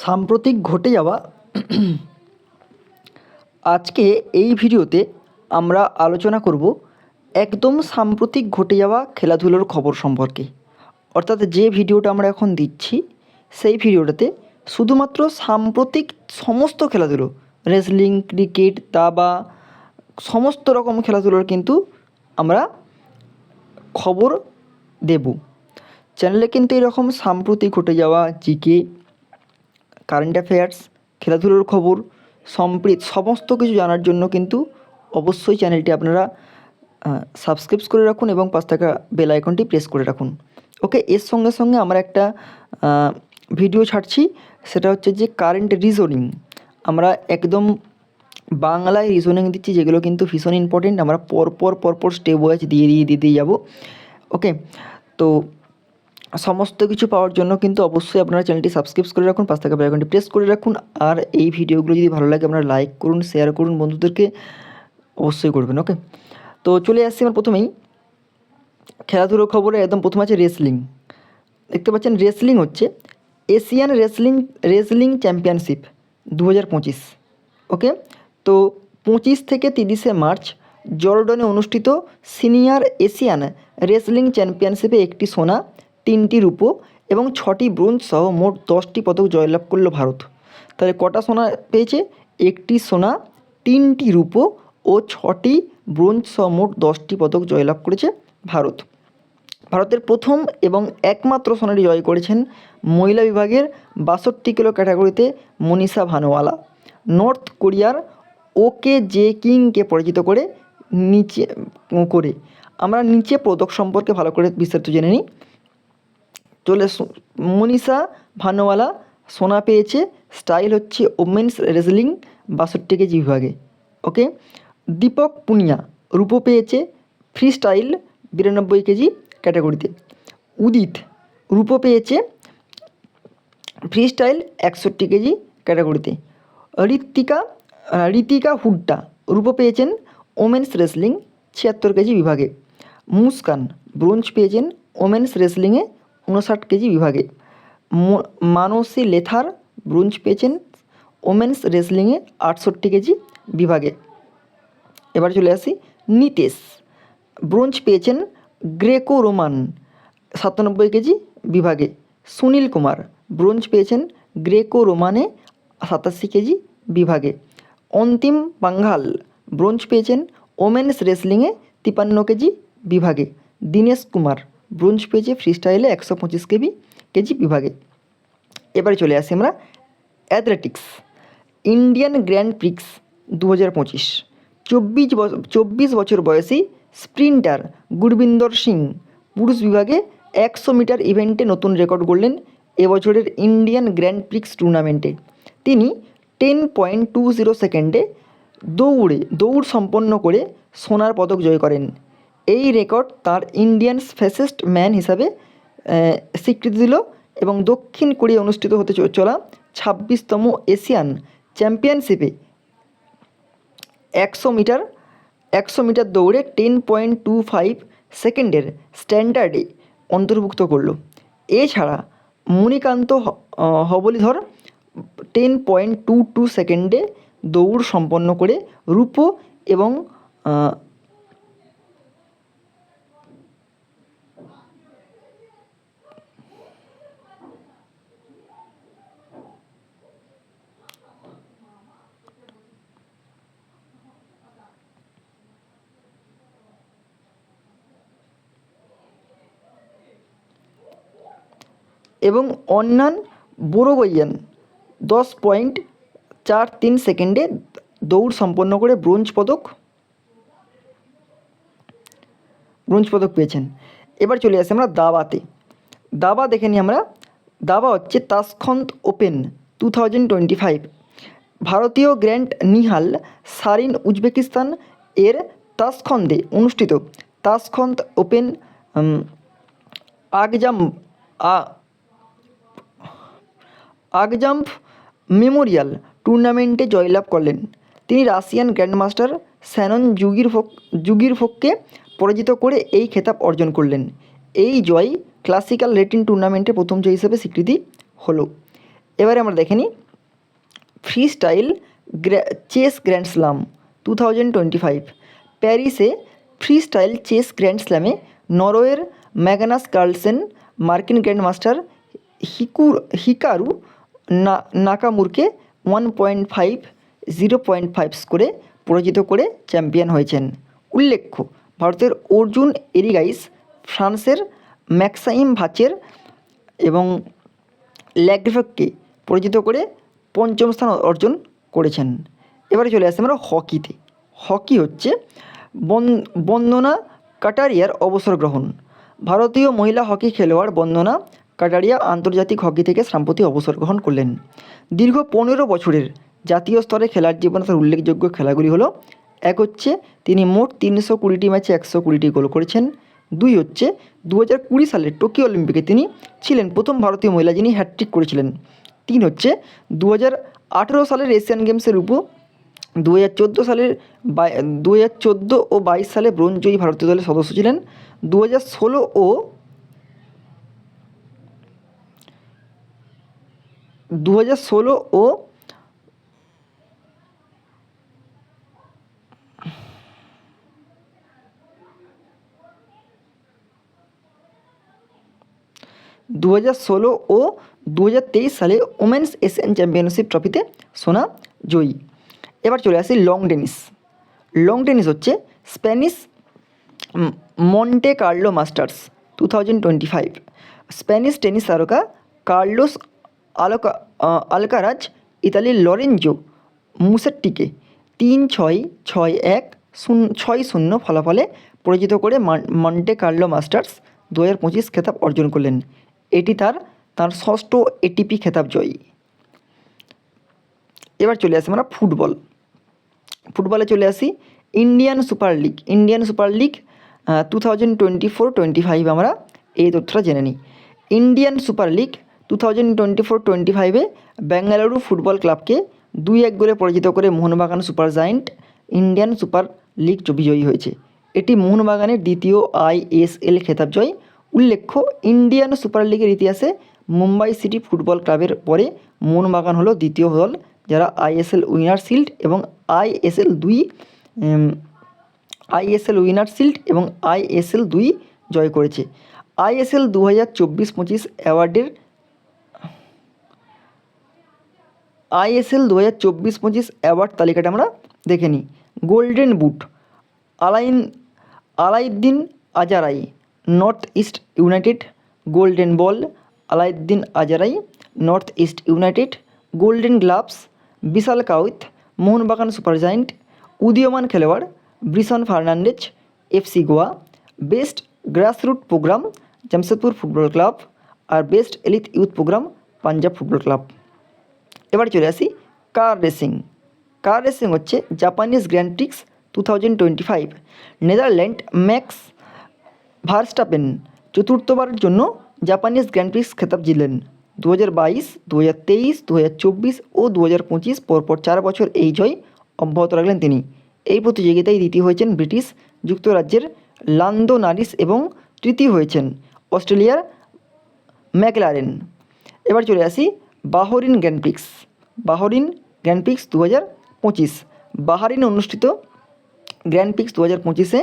সাম্প্রতিক ঘটে যাওয়া আজকে এই ভিডিওতে আমরা আলোচনা করব একদম সাম্প্রতিক ঘটে যাওয়া খেলাধুলোর খবর সম্পর্কে। অর্থাৎ যে ভিডিওটা আমরা এখন দিচ্ছি সেই ভিডিওটাতে শুধুমাত্র সাম্প্রতিক সমস্ত খেলাধুলো, রেসলিং, ক্রিকেট, দাবা, সমস্ত রকম খেলাধুলোর কিন্তু আমরা খবর দেব। চ্যানেলে কিন্তু এরকম সাম্প্রতিক ঘটে যাওয়া জিকে, কারেন্ট অ্যাফেয়ার্স, খেলাধুলোর খবর, সমস্ত কিছু জানার জন্য কিন্তু অবশ্যই চ্যানেলটি আপনারা সাবস্ক্রাইব করে রাখুন এবং পাশে থাকা বেল আইকনটি প্রেস করে রাখুন। ওকে, এর সঙ্গে সঙ্গে আমরা একটা ভিডিও ছাড়ছি, সেটা হচ্ছে যে কারেন্ট রিজনিং। আমরা একদম বাংলায় রিজনিং দিচ্ছি, যেগুলো কিন্তু ভীষণ ইম্পর্টেন্ট। আমরা পরপর স্টেপ ওয়াইজ দিয়ে যাব। ওকে, তো সমস্ত কিছু পাওয়ার জন্য কিন্তু অবশ্যই আপনারা চ্যানেলটি সাবস্ক্রাইব করে রাখুন, পাশে থাকা বেল আইকনটি প্রেস করে রাখুন। আর এই ভিডিওগুলো যদি ভালো লাগে আপনারা লাইক করুন, শেয়ার করুন, বন্ধুদেরকে অবশ্যই করবেন। ওকে, তো চলে আসছি আমার প্রথমেই খেলাধুলোর খবরে। একদম প্রথমে আছে রেসলিং। দেখতে পাচ্ছেন, রেসলিং হচ্ছে এশিয়ান রেসলিং চ্যাম্পিয়নশিপ 2025। ওকে, তো 25 থেকে 30 মার্চ জর্ডনে অনুষ্ঠিত সিনিয়র এশিয়ান রেসলিং চ্যাম্পিয়নশিপে 1টি সোনা, 3টি রূপো এবং 6টি ব্রোঞ্জ সহ মোট 10টি পদক জয়লাভ করলো ভারত। তাহলে কটা সোনা পেয়েছে? 1টি সোনা, 3টি রূপো ও 6টি ব্রোঞ্জ সহ মোট 10টি পদক জয়লাভ করেছে ভারত। ভারতের প্রথম এবং একমাত্র সোনাটি জয় করেছেন মহিলা বিভাগের 62 কিলো ক্যাটাগরিতে মনীষা ভানুওয়ালা। নর্থ কোরিয়ার ওকে জে কিংকে পরাজিত করে আমরা নিচে পদক সম্পর্কে ভালো করে বিস্তারিত জেনে নিই। মনীষা ভানুওয়ালা সোনা পেয়েছে, স্টাইল হচ্ছে ওমেন্স রেসলিং 62 কেজি বিভাগে। ওকে, দীপক পুনিয়া রূপো পেয়েছে ফ্রি স্টাইল 92 কেজি ক্যাটাগরিতে। উদিত রূপো পেয়েছে ফ্রি স্টাইল 61 কেজি ক্যাটাগরিতে। ঋতিকা হুড্ডা রূপো পেয়েছেন ওমেন্স রেসলিং 76 কেজি বিভাগে। মুস্কান ব্রোঞ্জ পেয়েছেন ওমেন্স রেসলিংয়ে 59 কেজি বিভাগে। মানসী লেথার ব্রোঞ্জ পেয়েছেন ওমেন্স রেসলিংয়ে 68 কেজি বিভাগে। এবার চলে আসি নিতেশ, ব্রোঞ্জ পেয়েছেন গ্রেকো রোমান 97 কেজি বিভাগে। সুনীল কুমার ব্রোঞ্জ পেয়েছেন গ্রেকো রোমানে 87 কেজি বিভাগে। অন্তিম পাঙ্ঘাল ব্রোঞ্জ পেয়েছেন ওমেন্স রেসলিংয়ে 53 কেজি বিভাগে। দীনেশ কুমার ব্রোঞ্জ পেয়েছে ফ্রি স্টাইলে 125 কেজি বিভাগে। এবারে চলে আসি আমরা অ্যাথলেটিক্স। Indian grand Prix 2025। 24 বছর বয়সী স্প্রিন্টার গুরবিন্দর সিং পুরুষ বিভাগে 100 মিটার ইভেন্টে নতুন রেকর্ড গড়লেন এবছরের ইন্ডিয়ান গ্র্যান্ড প্রিক্স টুর্নামেন্টে। তিনি 10.20 সেকেন্ডে দৌড় সম্পন্ন করে সোনার পদক জয় করেন। এই রেকর্ড তার ইন্ডিয়ান ফাস্টেস্ট ম্যান হিসাবে স্বীকৃতি দিল এবং দক্ষিণ কোরিয়ায় অনুষ্ঠিত হতে চলা 26তম এশিয়ান চ্যাম্পিয়নশিপে 100 মিটার দৌড়ে 10.25 সেকেন্ডের স্ট্যান্ডার্ডে অন্তর্ভুক্ত করল। এছাড়া মণিকান্ত হবলিধর 10.22 সেকেন্ডে দৌড় সম্পন্ন করে রূপো এবং অন্যান বোরোগোইয়ান 10.43 সেকেন্ডে দৌড় সম্পন্ন করে ব্রোঞ্জ পদক পেয়েছেন। এবার চলে আসি আমরা দাবাতে। দাবা দেখে নিই আমরা। দাবা হচ্ছে তাশখন্দ ওপেন 2025। ভারতীয় গ্র্যান্ড নিহাল সারিন উজবেকিস্তান এর তাশখন্দে অনুষ্ঠিত তাশখন্দ ওপেন আগজাম্প মেমোরিয়াল টুর্নামেন্টে জয়লাভ করলেন। তিনি রাশিয়ান গ্র্যান্ডমাস্টার শ্যানন জুগিরভোককে পরাজিত করে এই খেতাব অর্জন করলেন। এই জয় ক্লাসিক্যাল রেটিং টুর্নামেন্টে প্রথম জয় হিসেবে স্বীকৃতি হলো। এবারে আমরা দেখে নিই free style chess grand slam 2025। প্যারিসে ফ্রি স্টাইল চেস গ্র্যান্ড স্ল্যামে নরওয়ের ম্যাগনাস কার্লসেন মার্কিন গ্র্যান্ড মাস্টার হিকারু নাকামুরকে 0.5 স্কোরে পরাজিত করে চ্যাম্পিয়ন হয়েছেন। উল্লেখ্য, ভারতের অর্জুন এরিগাইস ফ্রান্সের ম্যাক্সাইম ভাচের এবং ল্যাগ্রেভকে পরাজিত করে পঞ্চম স্থান অর্জন করেছেন। এবারে চলে আসছে আমরা হকিতে। হকি হচ্ছে বন্দনা কাটারিয়ার অবসর গ্রহণ। ভারতীয় মহিলা হকি খেলোয়াড় বন্দনা কাটারিয়া আন্তর্জাতিক হকি থেকে সম্প্রতি অবসর গ্রহণ করলেন। দীর্ঘ 15 বছরের জাতীয় স্তরে খেলার জীবনে তার উল্লেখযোগ্য খেলাগুলি হলো, এক হচ্ছে তিনি মোট 320টি ম্যাচে 120টি গোল করেছেন। 2 হচ্ছে 2020 সালের টোকিও অলিম্পিকে তিনি ছিলেন প্রথম ভারতীয় মহিলা যিনি হ্যাটট্রিক করেছিলেন। 3 হচ্ছে 2018 সালের এশিয়ান গেমসের রূপো, 2014 সালের 2014 ও 22 সালে ব্রোঞ্জ জয়ী ভারতীয় দলের সদস্য ছিলেন। 2016 ও 2016 ও 2023 সালে ওমেন্স এশিয়ান চ্যাম্পিয়নশিপ ট্রফিতে সোনা জয়ী। এবার চলে আসি লং টেনিস। লং টেনিস হচ্ছে Spanish Monte Carlo masters 2025। Spanish tennis তারকা কার্লোস আলকারাজ ইতালির লরেঞ্জো মুসেট্টিকে 3-6, 6-1, 6-0 ফলাফলে পরাজিত করে মন্টে কার্লো মাস্টার্স 2025 খেতাব অর্জন করলেন। এটি তার ষষ্ঠ এটিপি খেতাব জয়ী। এবার চলে আসি আমরা ফুটবলে চলে আসি ইন্ডিয়ান সুপার লিগ 2024-25 আমরা এই তথ্যটা জেনে নিই। Indian super league 2024-25-এ Bengaluru football ক্লাবকে 2-1 গোলে পরাজিত করে Mohun Bagan super giant Indian super league বিজয়ী হয়েছে। এটি মোহনবাগানের দ্বিতীয় ISL খেতাব জয়। উল্লেখ্য, ইন্ডিয়ান সুপার লিগের ইতিহাসে মুম্বাই সিটি ফুটবল ক্লাবের পরে মোহনবাগান হলো দ্বিতীয় দল যারা ISL উইনার শিল্ড এবং ISL 2 জয় করেছে। ISL 2024-25 অ্যাওয়ার্ডের অ্যাওয়ার্ড তালিকাটা আমরা দেখে নিই। Golden boot Alauddin আজারাই north east United. Golden ball Alauddin আজারাই north east United. Golden gloves বিশাল কাউত মোহনবাগান সুপার জায়েন্ট। উদীয়মান খেলোয়াড় ব্রিসন Fernandez FC Goa. Best grassroot programme Jamshedpur football club. আর best elite youth programme Punjab football club. এবার চলে আসি কার রেসিং হচ্ছে Japanese grand Prix 2025। Netherland max Verstappen চতুর্থবারের জন্য Japanese grand Prix খেতাব জিতলেন। 2022, 2023, 2024 ও 2025 পরপর 4 বছর এই জয় অব্যাহত রাখলেন তিনি। এই প্রতিযোগিতায় দ্বিতীয় হয়েছেন ব্রিটিশ যুক্তরাজ্যের লান্দো নরিস এবং তৃতীয় হয়েছেন অস্ট্রেলিয়ার ম্যাকলারেন। এবার চলে আসি বাহরিন গ্র্যান্ড প্রিক্স 2025। বাহরিনে অনুষ্ঠিত গ্র্যান্ড প্রিক্স 2025-এ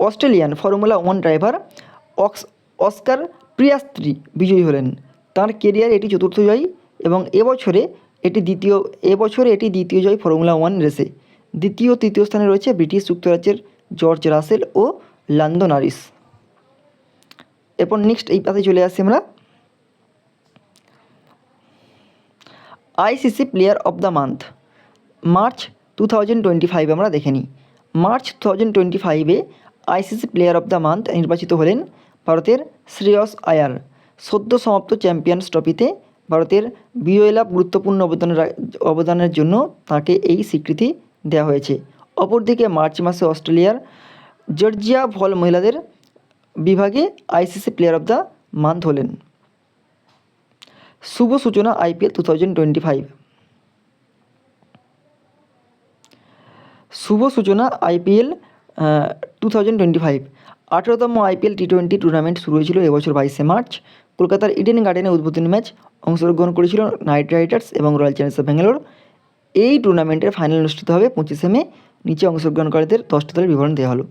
Australian formula 1 driver Oscar Piastri বিজয়ী হলেন। তাঁর কেরিয়ারে এটি চতুর্থ জয় এবং এবছরে এটি দ্বিতীয় জয় ফর্মুলা 1 রেসে। দ্বিতীয় তৃতীয় স্থানে রয়েছে ব্রিটিশ যুক্তরাজ্যের জর্জ রাসেল ও লান্দো নরিস। এরপর নেক্সট এই পাশে চলে আসি আমরা ICC player of the month March 2025 আমরা দেখে নিই। মার্চ 2025-এ ICC player of the month নির্বাচিত হলেন ভারতের শ্রেয়স আয়ার। সদ্য সমাপ্ত চ্যাম্পিয়ন্স ট্রফিতে ভারতের বিজয় লাভ গুরুত্বপূর্ণ অবদানের জন্য তাকে এই স্বীকৃতি দেওয়া হয়েছে। অপরদিকে মার্চ মাসে অস্ট্রেলিয়ার জর্জিয়া ভল মহিলাদের বিভাগে ICC player of the month হলেন। শুভ সূচনা IPL 2025। শুভ সূচনা IPL 2025। 18তম IPL T20 টুর্নামেন্ট শুরু হয়েছিল এবছর 22শে মার্চ। কলকাতার ইডেন গার্ডেনে উদ্বোধনী ম্যাচ অংশগ্রহণ করেছিল নাইট রাইডার্স এবং রয়্যাল চ্যালেঞ্জার্স ব্যাঙ্গালোর। এই টুর্নামেন্টের ফাইনাল অনুষ্ঠিত হবে 25শে মে। নিচে অংশগ্রহণকারীদের 10টি দলের বিবরণ দেওয়া হলো।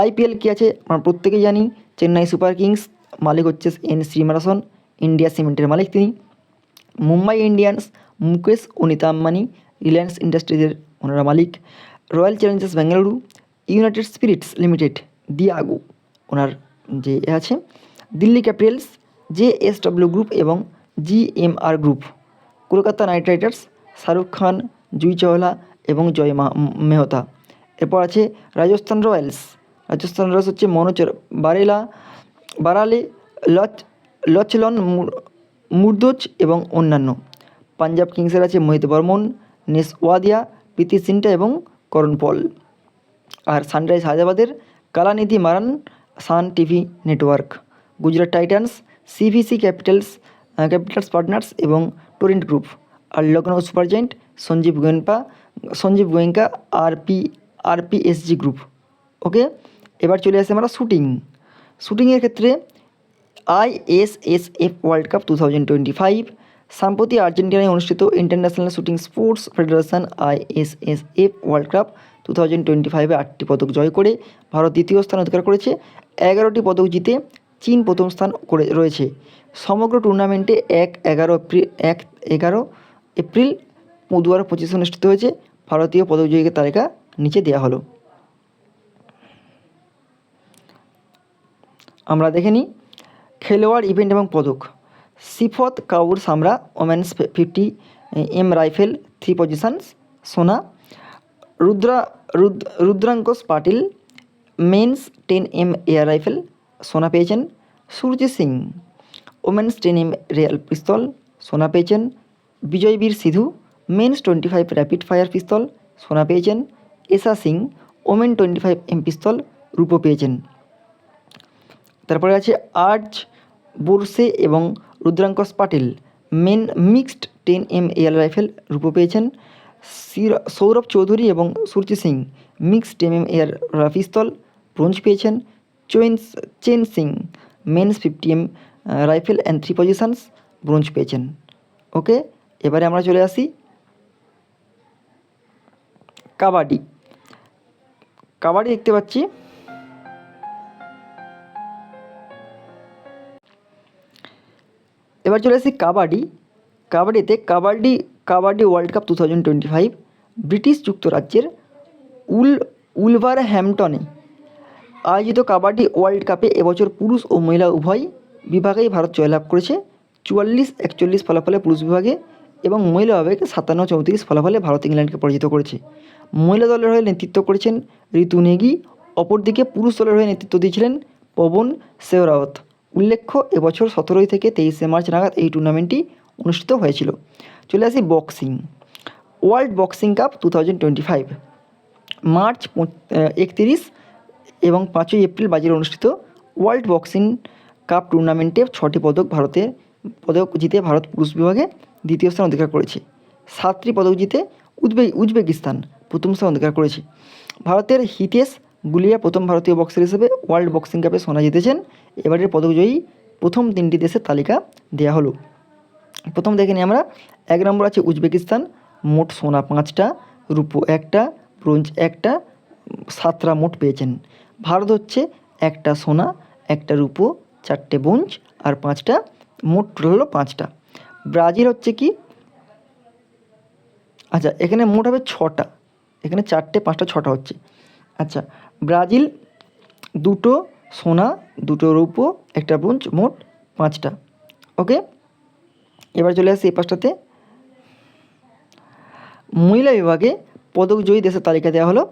আইপিএল কী আছে আমরা প্রত্যেকেই জানি। চেন্নাই সুপার কিংস মালিক হচ্ছে এন শ্রীনিবাসন, ইন্ডিয়া সিমেন্টের মালিক তিনি। মুম্বাই ইন্ডিয়ান্স মুকেশ অনিতা আম্বানি, রিলায়েন্স ইন্ডাস্ট্রিজের ওনারা মালিক। Royal Challengers Bengaluru, United Spirits Limited, Diageo owner যে আছে। দিল্লি ক্যাপিটালস, জেএসডব্লিউ গ্রুপ এবং GMR group. Kolkata Knight Riders, Shah Rukh Khan, Juhi Chawla এবং জয় মেহতা। এরপর আছে রাজস্থান রয়্যালস। রাজস্থান রয়্যালস হচ্ছে মনোজ বারালে, লচলন মুর্দোজ এবং অন্যান্য। পাঞ্জাব কিংসের আছে মোহিত বর্মন, নেস ওয়াদিয়া, প্রীতি সিন্টা এবং করণ পল। আর সানরাইজ হায়দ্রাবাদের Kalanithi Maran, Sun TV network. Gujarat Titans, CVC Capital Partners এবং টোরেন্ট গ্রুপ। আর Lucknow super giant, Sanjiv Goenka, RPSG group. Okay, এবার চলে আসে আমরা শুটিংয়ের ক্ষেত্রে আইএসএসএফ ওয়ার্ল্ড কাপ 2025। সম্প্রতি আর্জেন্টিনায় অনুষ্ঠিত international shooting sports federation ISSF world cup 2025-এ 8টি পদক জয় করে ভারত দ্বিতীয় স্থান অধিকার করেছে। 11টি পদক জিতে চীন প্রথম স্থান করে রয়েছে। সমগ্র টুর্নামেন্টে 11 এপ্রিল 2025 অনুষ্ঠিত হয়েছে। ভারতীয় পদক জয়ীদের তালিকা নিচে দেওয়া হলো। আমরা দেখে নিই খেলোয়াড়, ইভেন্ট এবং পদক। Sift Kaur Samra women's 50 M rifle 3 positions সোনা। Rudrankksh Patil men's 10 M air rifle সোনা পেয়েছেন। Surjit Singh women's 10 M real pistol সোনা পেয়েছেন। Vijayveer Sidhu men's 25 rapid fire pistol সোনা পেয়েছেন। Esha Singh women 25 M pistol রূপো পেয়েছেন। তারপরে আছে আর্জ বোরসে এবং Rudrankksh Patil men mixed 10 M air rifle রূপো পেয়েছেন। সৌরভ চৌধুরী এবং Surjit Singh mixed 10 M air pistol bronze পেয়েছেন। Chain Singh men's 50 M rifle and 3 positions bronze পেয়েছেন। ওকে, এবারে আমরা চলে আসি কাবাডি দেখতে পাচ্ছি। এবার চলে আসি কাবাডিতে কাবাডি ওয়ার্ল্ড কাপ 2025 ব্রিটিশ যুক্তরাজ্যের উলভারহ্যাম্পটনে আয়োজিত কাবাডি ওয়ার্ল্ড কাপে এবছর পুরুষ ও মহিলা উভয় বিভাগেই ভারত জয়লাভ করেছে। 44-41 ফলাফলে পুরুষ বিভাগে এবং মহিলা বিভাগে 57-34 ফলাফলে ভারত ইংল্যান্ডকে পরাজিত করেছে। মহিলা দলের হয়ে নেতৃত্ব করেছেন ঋতু নেগি, অপরদিকে পুরুষ দলের হয়ে নেতৃত্ব দিয়েছিলেন পবন শেহরাওয়াত। উল্লেখ্য, এবছর 17 থেকে 23 মার্চ নাগাদ এই টুর্নামেন্টটি অনুষ্ঠিত হয়েছিল। চলে আসি boxing. World boxing cup 2025 March 31 এবং 5ই এপ্রিল বাজারে অনুষ্ঠিত ওয়ার্ল্ড বক্সিং কাপ টুর্নামেন্টে 6টি পদক জিতে ভারত পুরুষ বিভাগে দ্বিতীয় স্থান অধিকার করেছে। 7টি পদক জিতে উজবেকিস্তান প্রথম স্থান অধিকার করেছে। ভারতের হিতেশ গুলিয়া প্রথম ভারতীয় বক্সার হিসেবে ওয়ার্ল্ড বক্সিং কাপে সোনা জিতেছেন। এবারের পদকজয়ী প্রথম 3টি দেশের তালিকা দেওয়া হলো। প্রথম দেখে নিই আমরা। 1 নম্বর আছে উজবেকিস্তান, মোট সোনা 5টা, রূপো 1টা, ব্রোঞ্জ 1টা, 7টা মোট পেয়েছেন। ভারত হচ্ছে 1টা সোনা, 1টা রূপো, 4টে ব্রোঞ্জ আর 5টা, মোট টোটাল হলো 5টা। ব্রাজিল হচ্ছে কি, আচ্ছা এখানে মোট হবে 6টা, এখানে 4টে 5টা 6টা হচ্ছে। আচ্ছা, ব্রাজিল 2টো সোনা, 2টো রূপো, 1টা ব্রোঞ্জ, মোট 5টা। ওকে, এবার চলে আসি এই পাঁচটাতে। মহিলা বিভাগে পদকজয়ী দেশের তালিকা দেওয়া হলো।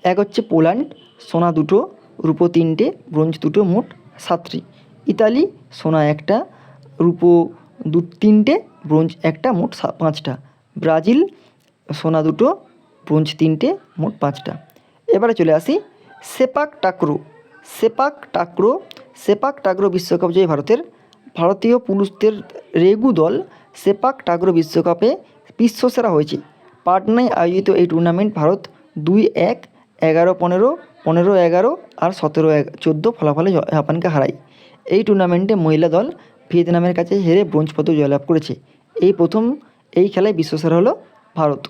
1 হচ্ছে পোল্যান্ড, সোনা 2টো, রূপো 3টে, ব্রোঞ্জ 2টো, মোট 7টি। ইতালি সোনা 1টা, রূপো 3টে, ব্রোঞ্জ 1টা, মোট 5টা। ব্রাজিল সোনা 2টো, ব্রোঞ্জ 3টে, মোট 5টা। এবারে চলে আসি সেপাক টাকরো বিশ্বকাপ জয়ী ভারতীয় পুরুষদের রেগু দল সেপাক টাকরো বিশ্বকাপে বিশ্বসেরা হয়েছে। পাটনায় আয়োজিত এই টুর্নামেন্ট ভারত 2-1, 11-15, 15-11 আর 17-14 ফলাফলে জাপানকে হারায়। এই টুর্নামেন্টে মহিলা দল ভিয়েতনামের কাছে হেরে ব্রোঞ্জ পদক জয়লাভ করেছে। এই প্রথম এই খেলায় বিশ্বসেরা হলো ভারত।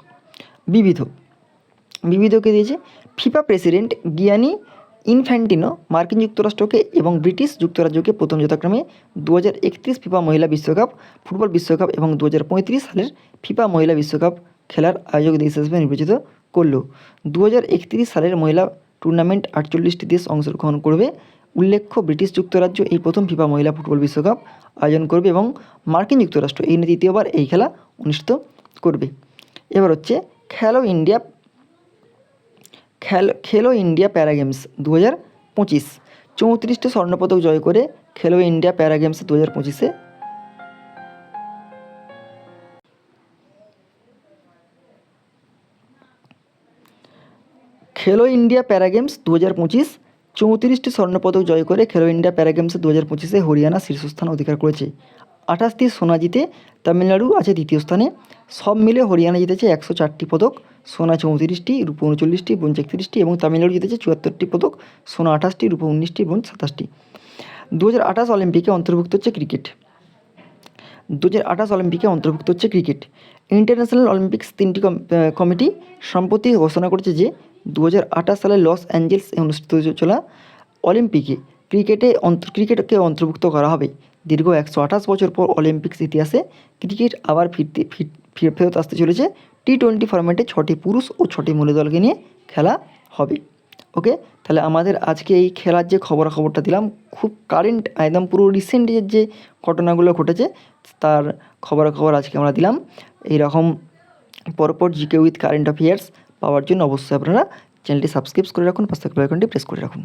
বিবিধকে দিয়েছে ফিফা প্রেসিডেন্ট গিয়ানি ইনফ্যান্টিনো মার্কিন যুক্তরাষ্ট্রকে এবং ব্রিটিশ যুক্তরাজ্যকে প্রথম যথাক্রমে 2031 ফিফা মহিলা বিশ্বকাপ, ফুটবল বিশ্বকাপ এবং 2035 সালের ফিফা মহিলা বিশ্বকাপ খেলার আয়োজক দেশ হিসেবে নির্বাচিত করল। 2031 সালের মহিলা টুর্নামেন্ট 48টি দেশ অংশগ্রহণ করবে। উল্লেখ্য, ব্রিটিশ যুক্তরাজ্য এই প্রথম ফিফা মহিলা ফুটবল বিশ্বকাপ আয়োজন করবে এবং মার্কিন যুক্তরাষ্ট্র এই নিয়ে তৃতীয়বার এই খেলা অনুষ্ঠিত করবে। এবার হচ্ছে খেলো ইন্ডিয়া প্যারা গেমস 2025। 34টি স্বর্ণপদক জয় করে খেলো ইন্ডিয়া প্যারা গেমস 2025-এ খেলো ইন্ডিয়া প্যারা গেমস 2025 34টি স্বর্ণপদক জয় করে খেলো ইন্ডিয়া প্যারা গেমস 2025-এ হরিয়ানা শীর্ষস্থান অধিকার করেছে। 28টি সোনা জিতে তামিলনাড়ু আছে দ্বিতীয় স্থানে। সব মিলে হরিয়ানা জিতেছে 104টি পদক, সোনা 34টি, রূপো 39টি, ব্রোঞ্জ 31টি এবং তামিলনাড়ু জিতেছে 74টি পদক, সোনা 28টি, রূপো 19টি, ব্রোঞ্জ 27টি। 2028 অলিম্পিকে অন্তর্ভুক্ত হচ্ছে ক্রিকেট। 2028 অলিম্পিকে অন্তর্ভুক্ত হচ্ছে ক্রিকেট। ইন্টারন্যাশনাল অলিম্পিক্স 3টি কমিটি সম্প্রতি ঘোষণা করেছে যে 2028 সালে লস অ্যাঞ্জেলস অনুষ্ঠিত চলা অলিম্পিকে ক্রিকেটকে অন্তর্ভুক্ত করা হবে। দীর্ঘ 128 বছর পর অলিম্পিক্স ইতিহাসে ক্রিকেট আবার ফেরত আসতে চলেছে। T20 ফরম্যাটে 6টি পুরুষ ও 6টি মহিলা দলকে নিয়ে খেলা হবে। ওকে, তাহলে আমাদের আজকে এই খেলার যে খবরটা দিলাম, খুব কারেন্ট একদম পুরো রিসেন্ট যে ঘটনাগুলো ঘটেছে তার খবর আজকে আমরা দিলাম। এইরকম পরপর জিকে উইথ কারেন্ট অ্যাফেয়ার্স পাওয়ার জন্য অবশ্যই আপনারা চ্যানেলটি সাবস্ক্রাইব করে রাখুন, পাশে বেল আইকনটি প্রেস করে রাখুন।